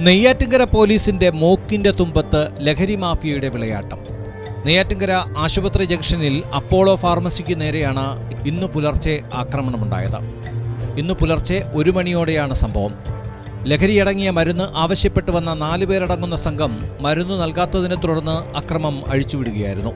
നെയ്യാറ്റിൻകര പോലീസിന്റെ മൂക്കിന്റെ തുമ്പത്ത് ലഹരി മാഫിയയുടെ വിളയാട്ടം. നെയ്യാറ്റിൻകര ആശുപത്രി ജംഗ്ഷനിൽ അപ്പോളോ ഫാർമസിക്ക് നേരെയാണ് ഇന്നു പുലർച്ചെ ആക്രമണമുണ്ടായത്. ഇന്നു പുലർച്ചെ 1 മണിയോടെയാണ് സംഭവം. ലഹരിയടങ്ങിയ മരുന്ന് ആവശ്യപ്പെട്ടു വന്ന 4 പേരടങ്ങുന്ന സംഘം മരുന്ന് നൽകാത്തതിനെ തുടർന്ന് അക്രമം അഴിച്ചുവിടുകയായിരുന്നു.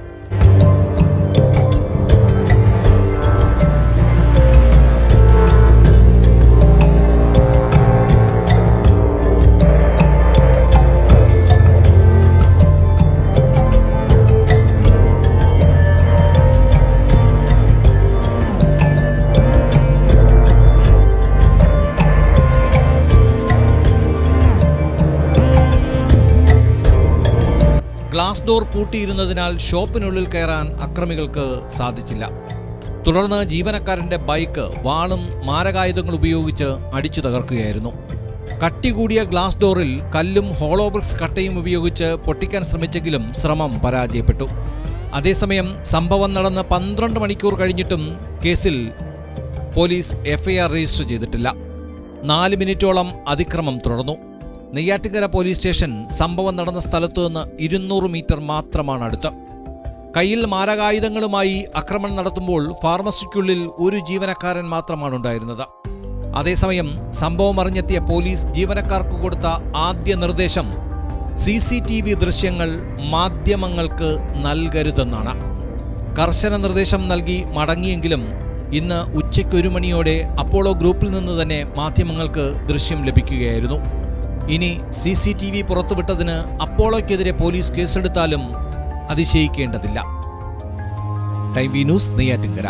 ഗ്ലാസ് ഡോർ പൂട്ടിയിരുന്നതിനാൽ ഷോപ്പിനുള്ളിൽ കയറാൻ അക്രമികൾക്ക് സാധിച്ചില്ല. തുടർന്ന് ജീവനക്കാരന്റെ ബൈക്ക് വാളും മാരകായുധങ്ങൾ ഉപയോഗിച്ച് അടിച്ചു തകർക്കുകയായിരുന്നു. കട്ടി കൂടിയ ഗ്ലാസ് ഡോറിൽ കല്ലും ഹോളോ ബ്രിക്സ് കട്ടയും ഉപയോഗിച്ച് പൊട്ടിക്കാൻ ശ്രമിച്ചെങ്കിലും ശ്രമം പരാജയപ്പെട്ടു. അതേസമയം സംഭവം നടന്ന് 12 മണിക്കൂർ കഴിഞ്ഞിട്ടും കേസിൽ പോലീസ് എഫ്ഐആർ രജിസ്റ്റർ ചെയ്തിട്ടില്ല. 4 മിനിറ്റോളം അതിക്രമം തുടർന്നു. നെയ്യാറ്റിൻകര പോലീസ് സ്റ്റേഷൻ സംഭവം നടന്ന സ്ഥലത്തു നിന്ന് 200 മീറ്റർ മാത്രമാണ് അടുത്ത്. കയ്യിൽ മാരകായുധങ്ങളുമായി ആക്രമണം നടത്തുമ്പോൾ ഫാർമസിക്കുള്ളിൽ ഒരു ജീവനക്കാരൻ മാത്രമാണ് ഉണ്ടായിരുന്നത്. അതേസമയം സംഭവം അറിഞ്ഞെത്തിയ പോലീസ് ജീവനക്കാർക്ക് കൊടുത്ത ആദ്യ നിർദ്ദേശം CCTV ദൃശ്യങ്ങൾ മാധ്യമങ്ങൾക്ക് നൽകരുതെന്നാണ്. കർശന നിർദ്ദേശം നൽകി മടങ്ങിയെങ്കിലും ഇന്ന് ഉച്ചയ്ക്ക് 1 മണിയോടെ അപ്പോളോ ഗ്രൂപ്പിൽ നിന്ന് തന്നെ മാധ്യമങ്ങൾക്ക് ദൃശ്യം ലഭിക്കുകയായിരുന്നു. ഇനി CCTV പുറത്തുവിട്ടതിന് അപ്പോളോയ്ക്കെതിരെ പോലീസ് കേസെടുത്താലും അതിശയിക്കേണ്ടതില്ല. Time V news, Neyyattinkara.